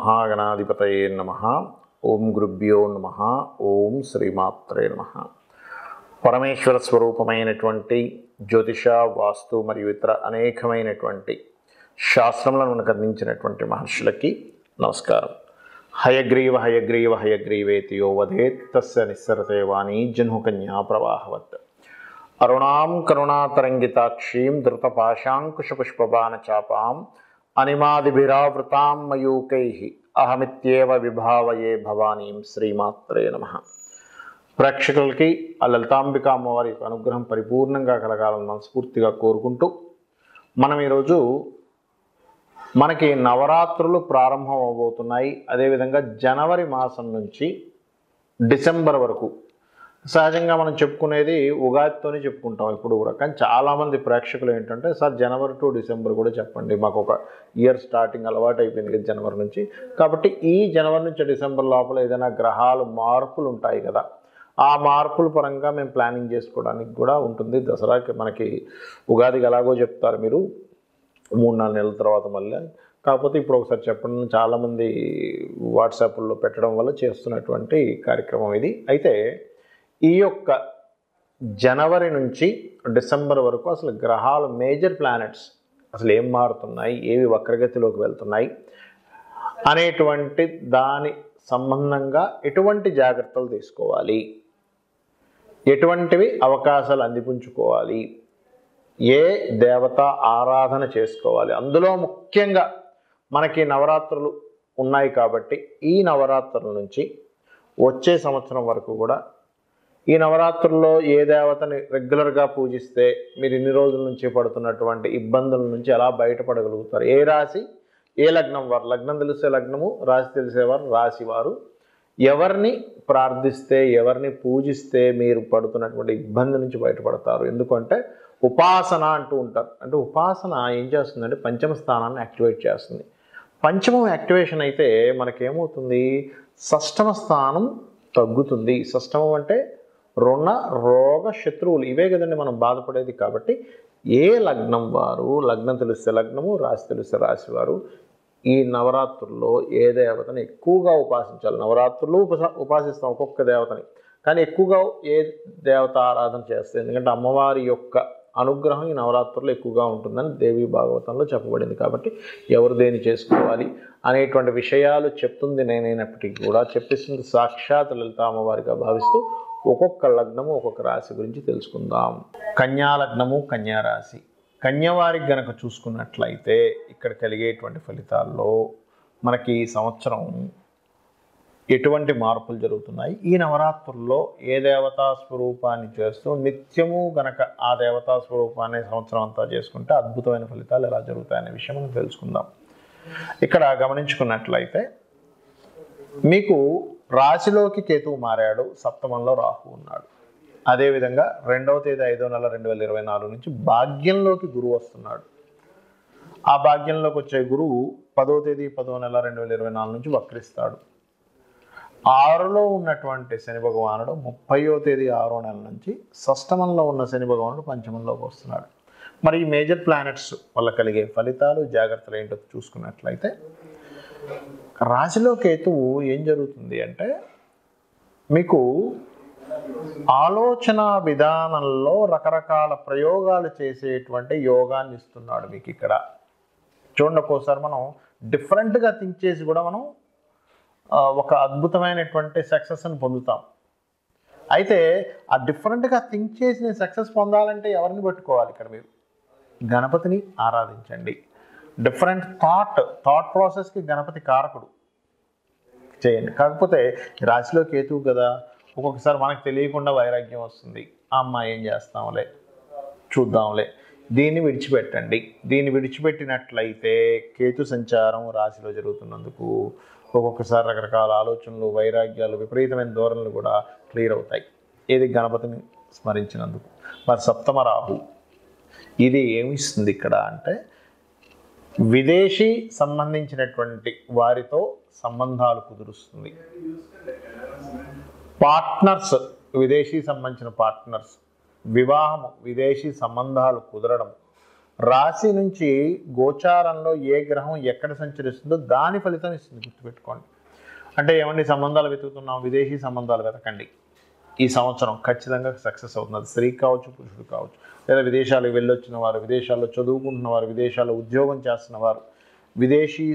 మహాగణాధిపతయే నమః. ఓం గురుభ్యో నమః. ఓం శ్రీమాత్రే నమః. పరమేశ్వర స్వరూపమైనటువంటి జ్యోతిష, వాస్తు మరియు ఇతర అనేకమైనటువంటి శాస్త్రములను మనకు అందించినటువంటి మహర్షులకి నమస్కారం. హయగ్రీవ హయగ్రీవ హయగ్రీవేతి యో వదేత్ తస్య నిస్సరతే వాణి జహ్నుకన్యా ప్రవాహవత్. అరుణాం కరుణాతరంగితాక్షీం ధృతపాశాంకుశపుష్పబాణచాపాం అనిమాదిభిరావృతాం మయూకైః అహమిత్యేవ విభావయే భవానీం. శ్రీమాత్రే నమః. ప్రేక్షకులకి ఆ లలితాంబిక అమ్మవారి అనుగ్రహం పరిపూర్ణంగా కలగాలని మనస్ఫూర్తిగా కోరుకుంటూ మనం ఈరోజు మనకి నవరాత్రులు ప్రారంభం అవబోతున్నాయి. అదేవిధంగా జనవరి మాసం నుంచి డిసెంబర్ వరకు సహజంగా మనం చెప్పుకునేది ఉగాదితోనే చెప్పుకుంటాం ఇప్పుడు కూడా. కానీ చాలామంది ప్రేక్షకులు ఏంటంటే, సార్ జనవరి టు డిసెంబర్ కూడా చెప్పండి, మాకు ఒక ఇయర్ స్టార్టింగ్ అలవాటు అయిపోయింది కదా జనవరి నుంచి. కాబట్టి ఈ జనవరి నుంచి డిసెంబర్ లోపల ఏదైనా గ్రహాలు మార్పులు ఉంటాయి కదా, ఆ మార్పుల పరంగా మేము ప్లానింగ్ చేసుకోవడానికి కూడా ఉంటుంది. దసరాకి మనకి ఉగాదికి ఎలాగో చెప్తారు మీరు 3-4 నెలల తర్వాత మళ్ళీ. కాకపోతే ఇప్పుడు ఒకసారి చెప్పండి, చాలామంది వాట్సాప్లో పెట్టడం వల్ల చేస్తున్నటువంటి కార్యక్రమం ఇది. అయితే ఈ యొక్క జనవరి నుంచి డిసెంబర్ వరకు అసలు గ్రహాలు, మేజర్ ప్లానెట్స్ అసలు ఏం మారుతున్నాయి, ఏవి వక్రగతిలోకి వెళ్తున్నాయి అనేటువంటి దాని సంబంధంగా ఎటువంటి జాగ్రత్తలు తీసుకోవాలి, ఎటువంటివి అవకాశాలు అందిపుంచుకోవాలి, ఏ దేవత ఆరాధన చేసుకోవాలి. అందులో ముఖ్యంగా మనకి నవరాత్రులు ఉన్నాయి కాబట్టి ఈ నవరాత్రుల నుంచి వచ్చే సంవత్సరం వరకు కూడా ఈ నవరాత్రుల్లో ఏ దేవతని రెగ్యులర్గా పూజిస్తే మీరు ఇన్ని రోజుల నుంచి పడుతున్నటువంటి ఇబ్బందుల నుంచి ఎలా బయటపడగలుగుతారు, ఏ రాశి ఏ లగ్నం వారు, లగ్నం తెలిసే లగ్నము, రాశి తెలిసేవారు రాశి వారు, ఎవరిని ప్రార్థిస్తే ఎవరిని పూజిస్తే మీరు పడుతున్నటువంటి ఇబ్బంది నుంచి బయటపడతారు. ఎందుకంటే ఉపాసన అంటూ ఉంటారు. అంటే ఉపాసన ఏం చేస్తుందంటే పంచమ స్థానాన్ని యాక్టివేట్ చేస్తుంది. పంచమం యాక్టివేషన్ అయితే మనకేమవుతుంది, షష్టమ స్థానం తగ్గుతుంది. షష్టమం అంటే రుణ రోగ శత్రువులు, ఇవే కదండి మనం బాధపడేది. కాబట్టి ఏ లగ్నం వారు, లగ్నం తెలిస్తే లగ్నము, రాశి తెలిస్తే రాశి వారు ఈ నవరాత్రుల్లో ఏ దేవతని ఎక్కువగా ఉపాసించాలి. నవరాత్రులు ఉపాసిస్తాం ఒక్కొక్క దేవతని, కానీ ఎక్కువగా ఏ దేవత ఆరాధన చేస్తే, ఎందుకంటే అమ్మవారి యొక్క అనుగ్రహం ఈ నవరాత్రుల్లో ఎక్కువగా ఉంటుందని దేవి భాగవతంలో చెప్పబడింది. కాబట్టి ఎవరు దేని చేసుకోవాలి అనేటువంటి విషయాలు చెప్తుంది నేనైనప్పటికీ కూడా చెప్పిస్తుంది సాక్షాత్ లలిత అమ్మవారిగా భావిస్తూ ఒక్కొక్క లగ్నము ఒక్కొక్క రాశి గురించి తెలుసుకుందాం. కన్యా లగ్నము, కన్యా రాశి. కన్యవారికి గనక చూసుకున్నట్లయితే ఇక్కడ కలిగేటువంటి ఫలితాల్లో మనకి ఈ సంవత్సరం ఎటువంటి మార్పులు జరుగుతున్నాయి, ఈ నవరాత్రుల్లో ఏ దేవతా స్వరూపాన్ని చేస్తూ నిత్యము గనక ఆ దేవతా స్వరూపాన్ని సంవత్సరం అంతా చేసుకుంటే అద్భుతమైన ఫలితాలు ఎలా జరుగుతాయనే విషయం మనం తెలుసుకుందాం. ఇక్కడ గమనించుకున్నట్లయితే మీకు రాశిలోకి కేతువు మారాడు, సప్తమంలో రాహు ఉన్నాడు. అదేవిధంగా 2వ తేదీ 5వ నెల 2024 నుంచి భాగ్యంలోకి గురువు వస్తున్నాడు. ఆ భాగ్యంలోకి వచ్చే గురువు 10వ తేదీ 10వ నెల 2024 నుంచి వక్రిస్తాడు. 6లో ఉన్నటువంటి శని భగవానుడు 30వ తేదీ 6వ నెల నుంచి షష్టమంలో ఉన్న శని భగవానుడు పంచమంలోకి వస్తున్నాడు. మరి ఈ మేజర్ ప్లానెట్స్ వల్ల కలిగే ఫలితాలు, జాగ్రత్తలు ఏంటో చూసుకున్నట్లయితే రాశిలో కేతువు ఏం జరుగుతుంది అంటే మీకు ఆలోచన విధానంలో రకరకాల ప్రయోగాలు చేసేటువంటి యోగాన్ని ఇస్తున్నాడు మీకు. ఇక్కడ చూడండి, ఒక్కోసారి మనం డిఫరెంట్గా థింక్ చేసి కూడా మనం ఒక అద్భుతమైనటువంటి సక్సెస్ని పొందుతాం. అయితే ఆ డిఫరెంట్గా థింక్ చేసి సక్సెస్ పొందాలంటే ఎవరిని పట్టుకోవాలి, ఇక్కడ మీరు గణపతిని ఆరాధించండి. డిఫరెంట్ థాట్ ప్రాసెస్కి గణపతి కారకుడు చేయండి. కాకపోతే రాశిలో కేతువు కదా, ఒక్కొక్కసారి మనకు తెలియకుండా వైరాగ్యం వస్తుంది. అమ్మ ఏం చేస్తాంలే, చూద్దాంలే, దీన్ని విడిచిపెట్టండి. దీన్ని విడిచిపెట్టినట్లయితే కేతు సంచారం రాశిలో జరుగుతున్నందుకు ఒక్కొక్కసారి రకరకాల ఆలోచనలు, వైరాగ్యాలు, విపరీతమైన ధోరణులు కూడా క్లియర్ అవుతాయి. ఏది గణపతిని స్మరించినందుకు. మరి సప్తమ రాహు ఇది ఏమిస్తుంది ఇక్కడ అంటే విదేశీ సంబంధించినటువంటి వారితో సంబంధాలు కుదురుస్తుంది. పార్ట్నర్స్, విదేశీ సంబంధించిన పార్ట్నర్స్, వివాహము, విదేశీ సంబంధాలు కుదరడం, రాశి నుంచి గోచారంలో ఏ గ్రహం ఎక్కడ సంచరిస్తుందో దాని ఫలితం ఇస్తుంది, గుర్తుపెట్టుకోండి. అంటే ఏమండి సంబంధాలు వెతుకుతున్నాం, విదేశీ సంబంధాలు వెతకండి. ఈ సంవత్సరం ఖచ్చితంగా సక్సెస్ అవుతుంది. స్త్రీ కావచ్చు, పురుషుడు కావచ్చు, లేదా విదేశాలకు వెళ్ళొచ్చిన వారు, విదేశాల్లో చదువుకుంటున్న వారు, విదేశాల్లో ఉద్యోగం చేస్తున్న వారు, విదేశీ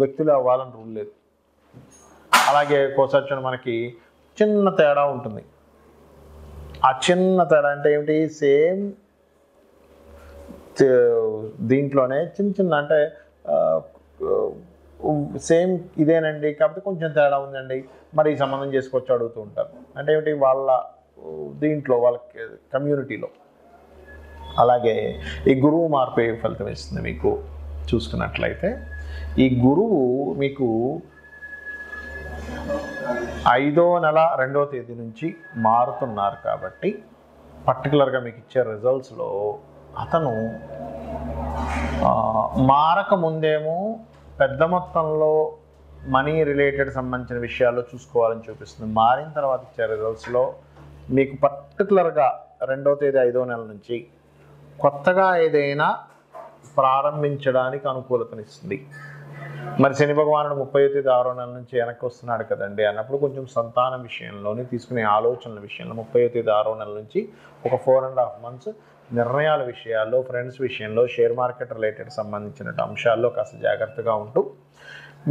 వ్యక్తులు అవ్వాలని రూల్ లేదు. అలాగే కోసొచ్చిన మనకి చిన్న తేడా ఉంటుంది. ఆ చిన్న తేడా అంటే ఏమిటి, సేమ్ దీంట్లోనే చిన్న చిన్న అంటే సేమ్ ఇదేనండి, కాకపోతే కొంచెం తేడా ఉందండి, మరి ఈ సంబంధం చేసుకోవచ్చు అడుగుతూ ఉంటారు. అంటే ఏమిటి, వాళ్ళ దీంట్లో వాళ్ళ కమ్యూనిటీలో. అలాగే ఈ గురువు మార్పు ఏ ఫలితం ఇస్తుంది మీకు చూసుకున్నట్లయితే, ఈ గురువు మీకు 5వ నెల 2వ తేదీ నుంచి మారుతున్నారు కాబట్టి పర్టికులర్గా మీకు ఇచ్చే రిజల్ట్స్లో అతను మారక ముందేమో పెద్ద మొత్తంలో మనీ రిలేటెడ్ సంబంధించిన విషయాల్లో చూసుకోవాలని చూపిస్తుంది. మారిన తర్వాత ఇచ్చే రిజల్ట్స్లో మీకు పర్టికులర్గా 2వ తేదీ 5వ నెల నుంచి కొత్తగా ఏదైనా ప్రారంభించడానికి అనుకూలతనిస్తుంది. మరి శని భగవానుడు 30వ తేదీ 6వ నెల నుంచి వెనక్కి వస్తున్నాడు కదండి అన్నప్పుడు కొంచెం సంతానం విషయంలోని తీసుకునే ఆలోచనల విషయంలో 30వ తేదీ 6వ నెల నుంచి ఒక 4.5 months నిర్ణయాల విషయాల్లో, ఫ్రెండ్స్ విషయంలో, షేర్ మార్కెట్ రిలేటెడ్ సంబంధించిన అంశాల్లో కాస్త జాగ్రత్తగా ఉంటూ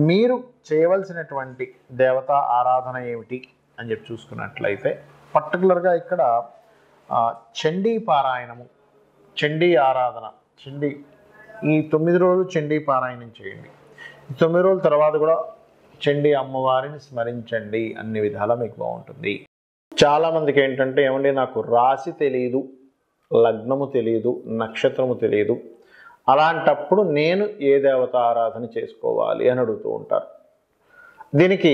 మీరు చేయవలసినటువంటి దేవతా ఆరాధన ఏమిటి అని చెప్పి చూసుకున్నట్లయితే పర్టికులర్గా ఇక్కడ చండీ పారాయణము, చండీ ఆరాధన, చండీ ఈ 9 రోజులు చండీ పారాయణం చేయండి. 9 రోజుల తర్వాత కూడా చండీ అమ్మవారిని స్మరించండి. అన్ని విధాలా మీకు బాగుంటుంది. చాలామందికి ఏంటంటే ఏమండి నాకు రాశి తెలియదు, లగ్నము తెలియదు, నక్షత్రము తెలియదు, అలాంటప్పుడు నేను ఏ దేవత ఆరాధన చేసుకోవాలి అని అడుగుతూ ఉంటారు. దీనికి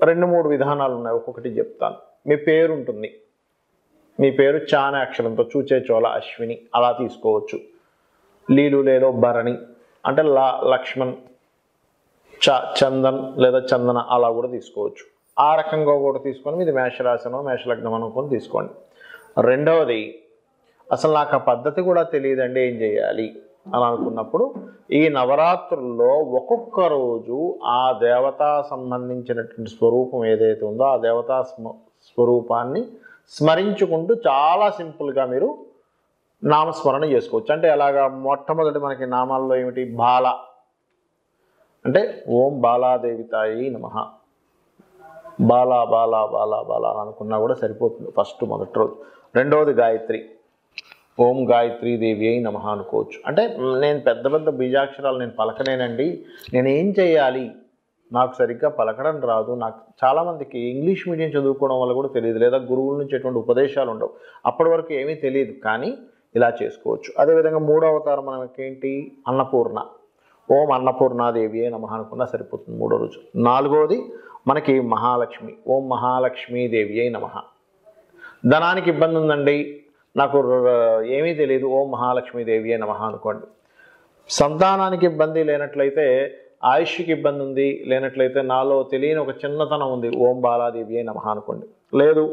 2-3 విధానాలు ఉన్నాయి, ఒక్కొక్కటి చెప్తాను. మీ పేరు ఉంటుంది, మీ పేరు చానే అక్షరంతో చూచే చోళ అశ్విని అలా తీసుకోవచ్చు. లీలు లేలో భరణి అంటే లక్ష్మణ్, చందన్ లేదా చందన అలా కూడా తీసుకోవచ్చు. ఆ రకంగా కూడా తీసుకొని మీది మేషరాశనో మేషలగ్నం అనుకొని తీసుకోండి. రెండవది అసలు నాకు ఆ పద్ధతి కూడా తెలియదండి ఏం చేయాలి అని అనుకున్నప్పుడు ఈ నవరాత్రుల్లో ఒక్కొక్క రోజు ఆ దేవతా సంబంధించినటువంటి స్వరూపం ఏదైతే ఉందో ఆ దేవతా స్వరూపాన్ని స్మరించుకుంటూ చాలా సింపుల్గా మీరు నామస్మరణ చేసుకోవచ్చు. అంటే ఎలాగా, మొట్టమొదటి మనకి నామాల్లో ఏమిటి, బాల అంటే ఓం బాలాదేవితాయి నమః, బాలా బాలా బాలా బాలా అనుకున్నా కూడా సరిపోతుంది ఫస్ట్ మొదటి రోజు. రెండవది గాయత్రి, ఓం గాయత్రీ దేవి అయి నమః అనుకోవచ్చు. అంటే నేను పెద్ద పెద్ద బీజాక్షరాలు నేను పలకనేనండి, నేను ఏం చేయాలి, నాకు సరిగ్గా పలకడం రాదు. నాకు చాలామందికి ఇంగ్లీష్ మీడియం చదువుకోవడం వల్ల కూడా తెలియదు, లేదా గురువుల నుంచి ఎటువంటి ఉపదేశాలు ఉండవు, అప్పటి వరకు ఏమీ తెలియదు, కానీ ఇలా చేసుకోవచ్చు. అదేవిధంగా 3వ అవతారం మనకేంటి, అన్నపూర్ణ, ఓం అన్నపూర్ణాదేవి అయి నమః అనుకున్నా సరిపోతుంది 3వ రోజు. 4వది మనకి మహాలక్ష్మి, ఓం మహాలక్ష్మీదేవి అయి నమః. ధనానికి ఇబ్బంది ఉందండి, నాకు ఏమీ తెలియదు, ఓం మహాలక్ష్మీదేవి అయి నమః అనుకోండి. సంతానానికి ఇబ్బంది లేనట్లయితే, ఆయుష్కి ఇబ్బంది ఉంది లేనట్లయితే, నాలో తెలియని ఒక చిన్నతనం ఉంది, ఓం బాలాదేవి అయి నమః అనుకోండి. లేదు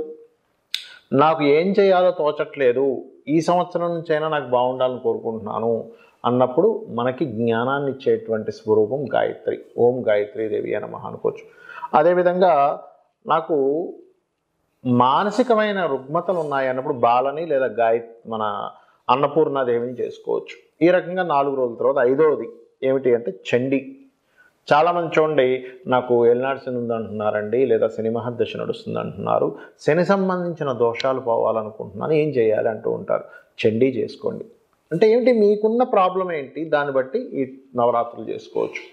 నాకు ఏం చేయాలో తోచట్లేదు, ఈ సంవత్సరం నుంచైనా నాకు బాగుండాలని కోరుకుంటున్నాను అన్నప్పుడు మనకి జ్ఞానాన్ని ఇచ్చేటువంటి స్వరూపం గాయత్రి, ఓం గాయత్రీదేవి అయి నమః అనుకోవచ్చు. అదేవిధంగా నాకు మానసికమైన రుగ్మతలు ఉన్నాయి అన్నప్పుడు బాలని లేదా మన అన్నపూర్ణాదేవిని చేసుకోవచ్చు. ఈ రకంగా 4 రోజుల తర్వాత 5వది ఏమిటి అంటే చండీ. చాలామంది చూడండి నాకు ఏలినాటి శని ఉందంటున్నారండి, లేదా శని మహర్దశ నడుస్తుంది అంటున్నారు, శని సంబంధించిన దోషాలు పోవాలనుకుంటున్నాను, ఏం చేయాలి అంటూ ఉంటారు. చండీ చేసుకోండి. అంటే ఏమిటి, మీకున్న ప్రాబ్లం ఏంటి దాన్ని బట్టి ఈ నవరాత్రులు చేసుకోవచ్చు.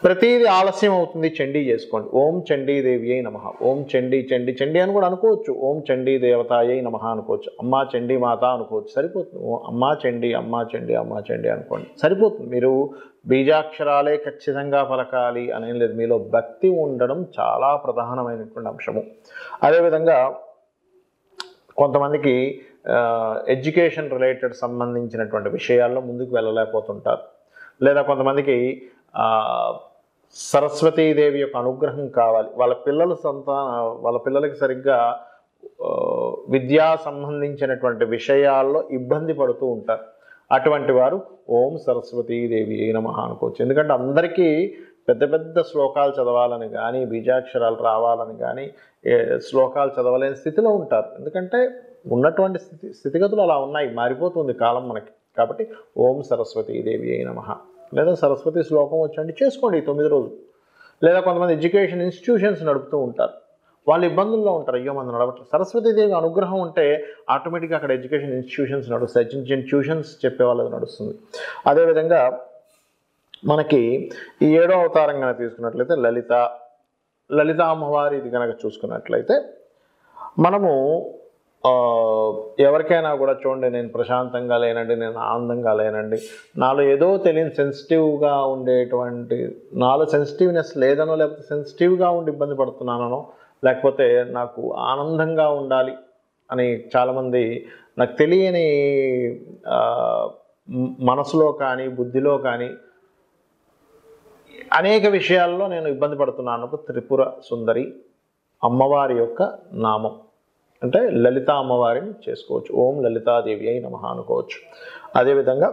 ప్రతిదీ ఆలస్యం అవుతుంది, చండీ చేసుకోండి. ఓం చండీదేవి అయి నమః, ఓం చండీ చండీ చండీ అని కూడా అనుకోవచ్చు, ఓం చండీ దేవతాయై నమః అనుకోవచ్చు, అమ్మా చండీ మాత అనుకోవచ్చు, సరిపోతుంది. అమ్మా చండీ అమ్మా చండీ అమ్మా చండీ అనుకోండి, సరిపోతుంది. మీరు బీజాక్షరాలే ఖచ్చితంగా పలకాలి అనేం లేదు, మీలో భక్తి ఉండడం చాలా ప్రధానమైనటువంటి అంశము. అదేవిధంగా కొంతమందికి ఎడ్యుకేషన్ రిలేటెడ్ సంబంధించినటువంటి విషయాల్లో ముందుకు వెళ్ళలేకపోతుంటారు, లేదా కొంతమందికి సరస్వతీదేవి యొక్క అనుగ్రహం కావాలి, వాళ్ళ పిల్లలకి సరిగ్గా విద్యా సంబంధించినటువంటి విషయాల్లో ఇబ్బంది పడుతూ ఉంటారు. అటువంటి వారు ఓం సరస్వతీదేవి నమః అనుకోవచ్చు. ఎందుకంటే అందరికీ పెద్ద పెద్ద శ్లోకాలు చదవాలని కానీ, బీజాక్షరాలు రావాలని కానీ, శ్లోకాలు చదవలేని స్థితిలో ఉంటారు. ఎందుకంటే ఉన్నటువంటి స్థితిగతులు అలా ఉన్నాయి, మారిపోతుంది కాలం మనకి. కాబట్టి ఓం సరస్వతీదేవి నమః, లేదా సరస్వతి శ్లోకం వచ్చండి చేసుకోండి 9 రోజులు. లేదా కొంతమంది ఎడ్యుకేషన్ ఇన్స్టిట్యూషన్స్ నడుపుతూ ఉంటారు, వాళ్ళు ఇబ్బందుల్లో ఉంటారు, అయ్యో మనం నడవట్లేదు. సరస్వతీదేవి అనుగ్రహం ఉంటే ఆటోమేటిక్గా అక్కడ ఎడ్యుకేషన్ ఇన్స్టిట్యూషన్స్ నడుస్తాయి, చిన్న చిన్న ట్యూషన్స్ చెప్పే వాళ్ళది నడుస్తుంది. అదేవిధంగా మనకి ఈ 7వ అవతారం కనుక తీసుకున్నట్లయితే లలిత అమ్మవారి ఇది కనుక చూసుకున్నట్లయితే మనము ఎవరికైనా కూడా చూడండి, నేను ప్రశాంతంగా లేనండి, నేను ఆనందంగా లేనండి, నాలో ఏదో తెలియని సెన్సిటివ్గా ఉండేటువంటి, నాలో సెన్సిటివ్నెస్ లేదనో, లేకపోతే సెన్సిటివ్గా ఉండి ఇబ్బంది పడుతున్నానో, లేకపోతే నాకు ఆనందంగా ఉండాలి అని చాలామంది నాకు తెలియని మనసులో కానీ బుద్ధిలో కానీ అనేక విషయాల్లో నేను ఇబ్బంది పడుతున్నాను. త్రిపుర సుందరి అమ్మవారి యొక్క నామం అంటే లలిత అమ్మవారిని చేసుకోవచ్చు. ఓం లలితాదేవి అయి నమః అనుకోవచ్చు. అదేవిధంగా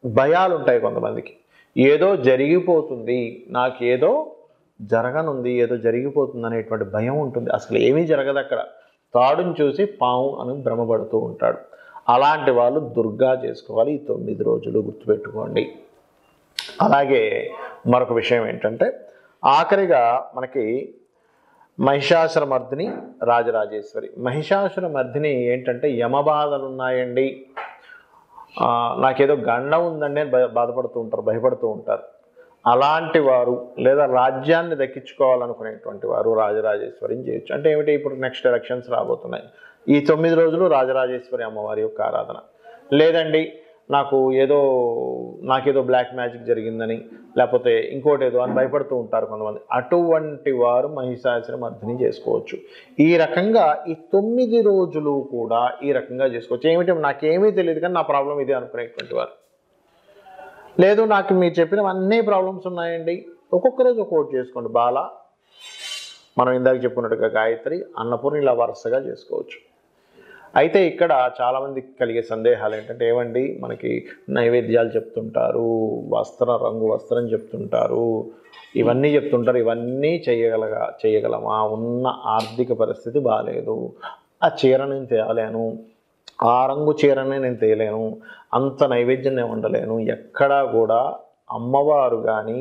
భయాలు ఉంటాయి కొంతమందికి, ఏదో జరిగిపోతుంది, నాకేదో జరగనుంది, ఏదో జరిగిపోతుంది అనేటువంటి భయం ఉంటుంది. అసలు ఏమీ జరగదు, అక్కడ తాడుని చూసి పాము అని భ్రమపడుతూ ఉంటాడు. అలాంటి వాళ్ళు దుర్గా చేసుకోవాలి ఈ 9 రోజులు, గుర్తుపెట్టుకోండి. అలాగే మరొక విషయం ఏంటంటే, ఆఖరిగా మనకి మహిషాసురమర్దిని రాజరాజేశ్వరి. మహిషాసురమర్దిని ఏంటంటే, యమబాధలు ఉన్నాయండి, నాకేదో గండం ఉందండి అని బాధపడుతూ ఉంటారు, భయపడుతూ ఉంటారు. అలాంటి వారు లేదా రాజ్యాన్ని దక్కించుకోవాలనుకునేటువంటి వారు రాజరాజేశ్వరిని చేయొచ్చు. అంటే ఏమిటి, ఇప్పుడు నెక్స్ట్ ఎలక్షన్స్ రాబోతున్నాయి, ఈ 9 రోజులు రాజరాజేశ్వరి అమ్మవారి యొక్క ఆరాధన. లేదండి నాకేదో బ్లాక్ మ్యాజిక్ జరిగిందని, లేకపోతే ఇంకోటి ఏదో అని భయపడుతూ ఉంటారు కొంతమంది. అటువంటి వారు మహిషాసురమర్దిని చేసుకోవచ్చు. ఈ రకంగా ఈ 9 రోజులు కూడా ఈ రకంగా చేసుకోవచ్చు. ఏమిటి, నాకేమీ తెలియదు కానీ నా ప్రాబ్లం ఇదే అనుకునేటువంటి వారు, లేదు నాకు మీరు చెప్పిన అన్ని ప్రాబ్లమ్స్ ఉన్నాయండి, ఒక్కొక్క రోజు ఒక్కొక్కటి చేసుకోండి. బాల, మనం ఇందాక చెప్పుకున్నట్టుగా గాయత్రి, అన్నపూర్ణ, ఇలా వరుసగా చేసుకోవచ్చు. అయితే ఇక్కడ చాలామందికి కలిగే సందేహాలు ఏంటంటే, ఏమండి మనకి నైవేద్యాలు చెప్తుంటారు, రంగు వస్త్రం చెప్తుంటారు, ఇవన్నీ చెప్తుంటారు, ఇవన్నీ చేయగలమా, ఉన్న ఆర్థిక పరిస్థితి బాగాలేదు, ఆ చీర నేను తేయలేను, ఆ రంగు చీరనే నేను తేయలేను, అంత నైవేద్యం నేను ఉండలేను, ఎక్కడా కూడా అమ్మవారు కానీ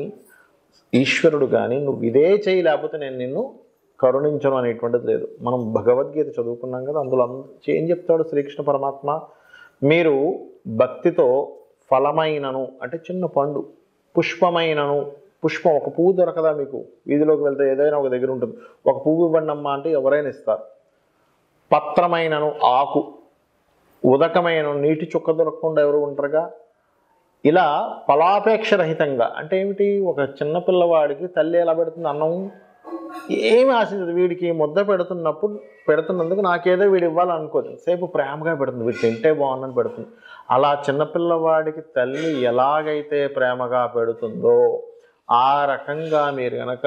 ఈశ్వరుడు కానీ నువ్వు ఇదే చేయలేకపోతే నేను నిన్ను కరుణించను అనేటువంటిది లేదు. మనం భగవద్గీత చదువుకున్నాం కదా, అందులో ఏం చెప్తాడు శ్రీకృష్ణ పరమాత్మ, మీరు భక్తితో ఫలమైనను అంటే చిన్న పండు, పుష్పమైనను, పుష్పం ఒక పువ్వు దొరకదా మీకు, వీధిలోకి వెళ్తే ఏదైనా ఒక దగ్గర ఉంటుంది, ఒక పువ్వు ఇవ్వండి అమ్మా అంటే ఎవరైనా ఇస్తారు. పత్రమైనను ఆకు, ఉదకమైన నీటి చుక్క దొరకకుండా ఎవరు ఉంటారుగా. ఇలా ఫలాపేక్ష రహితంగా అంటే ఏమిటి, ఒక చిన్న పిల్లవాడికి తల్లి ఎలా పెడుతుంది అన్నం, ఏమి ఆశించదు, వీడికి ముద్ద పెడుతున్నందుకు నాకేదో వీడు ఇవ్వాలనుకోదు, సేపు ప్రేమగా పెడుతుంది, వీడు తింటే బాగుందని పెడుతుంది. అలా చిన్నపిల్లవాడికి తల్లి ఎలాగైతే ప్రేమగా పెడుతుందో ఆ రకంగా మీరు కనుక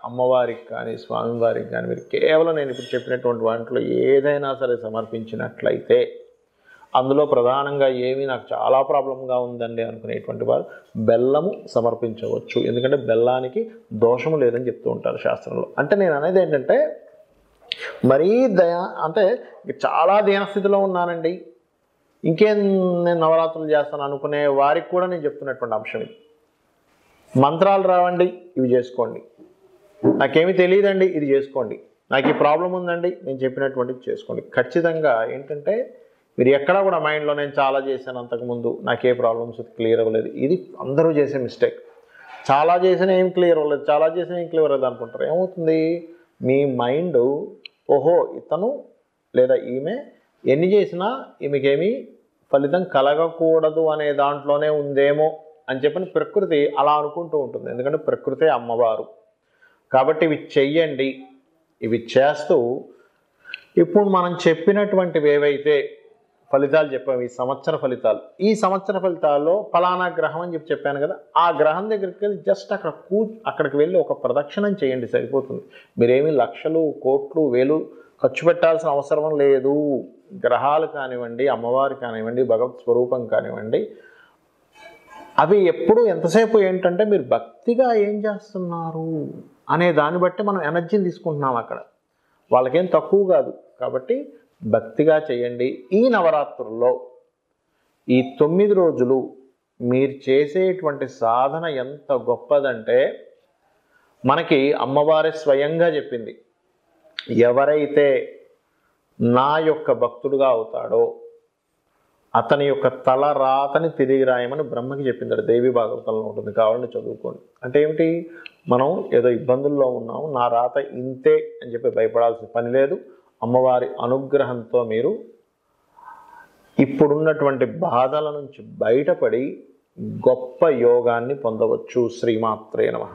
అమ్మవారికి కానీ స్వామివారికి కానీ మీరు కేవలం నేను ఇప్పుడు చెప్పినటువంటి వాటిలో ఏదైనా సరే సమర్పించినట్లయితే, అందులో ప్రధానంగా ఏమీ నాకు చాలా ప్రాబ్లంగా ఉందండి అనుకునేటువంటి వారు బెల్లము సమర్పించవచ్చు. ఎందుకంటే బెల్లానికి దోషము లేదని చెప్తూ ఉంటారు శాస్త్రంలో. అంటే నేను అనేది ఏంటంటే, మరీ అంటే చాలా దీనస్థితిలో ఉన్నానండి, ఇంకేం నేను నవరాత్రులు చేస్తాను అనుకునే వారికి కూడా నేను చెప్తున్నటువంటి అంశం ఇది. మంత్రాలు రావండి, ఇవి చేసుకోండి, నాకేమీ తెలియదండి, ఇది చేసుకోండి, నాకు ఈ ప్రాబ్లం ఉందండి, నేను చెప్పినటువంటిది చేసుకోండి. ఖచ్చితంగా ఏంటంటే మీరు ఎక్కడా కూడా మైండ్లో నేను చాలా చేశాను అంతకుముందు, నాకే ప్రాబ్లమ్స్ క్లియర్ అవ్వలేదు, ఇది అందరూ చేసే మిస్టేక్. చాలా చేసినా ఏం క్లియర్ అవ్వలేదు, చాలా చేసినా ఏం క్లియర్ అవ్వలేదు అనుకుంటారు. ఏమవుతుంది, మీ మైండ్ ఓహో ఇతను లేదా ఈమె ఎన్ని చేసినా ఈమెకేమీ ఫలితం కలగకూడదు అనే దాంట్లోనే ఉందేమో అని చెప్పని ప్రకృతి అలా అనుకుంటూ ఉంటుంది. ఎందుకంటే ప్రకృతే అమ్మవారు కాబట్టి ఇవి చెయ్యండి. ఇవి చేస్తూ ఇప్పుడు మనం చెప్పినటువంటివి ఏవైతే ఫలితాలు చెప్పాము, ఈ సంవత్సర ఫలితాలు, ఈ సంవత్సర ఫలితాల్లో ఫలానా గ్రహం అని చెప్పాను కదా, ఆ గ్రహం దగ్గరికి వెళ్ళి జస్ట్ అక్కడికి వెళ్ళి ఒక ప్రదక్షిణం చేయండి, సరిపోతుంది. మీరేమీ లక్షలు కోట్లు వేలు ఖర్చు పెట్టాల్సిన అవసరం లేదు. గ్రహాలు కానివ్వండి, అమ్మవారు కానివ్వండి, భగవత్ స్వరూపం కానివ్వండి, అవి ఎప్పుడు ఎంతసేపు ఏంటంటే మీరు భక్తిగా ఏం చేస్తున్నారు అనే దాన్ని బట్టి మనం ఎనర్జీని తీసుకుంటున్నాం అక్కడ. వాళ్ళకేం తక్కువ కాదు. కాబట్టి భక్తిగా చేయండి. ఈ నవరాత్రుల్లో ఈ 9 రోజులు మీరు చేసేటువంటి సాధన ఎంత గొప్పదంటే, మనకి అమ్మవారే స్వయంగా చెప్పింది, ఎవరైతే నా యొక్క భక్తుడుగా అవుతాడో అతని యొక్క తల రాతని తిరిగి రాయమని బ్రహ్మకి చెప్పింది. దేవి భాగవతంలో ఉంటుంది, కావాలని చదువుకోండి. అంటే ఏమిటి, మనం ఏదో ఇబ్బందుల్లో ఉన్నాము, నా రాత ఇంతే అని చెప్పి భయపడాల్సిన పని లేదు. అమ్మవారి అనుగ్రహంతో మీరు ఇప్పుడున్నటువంటి బాధల నుంచి బయటపడి గొప్ప యోగాన్ని పొందవచ్చు. శ్రీమాత్రే నమః.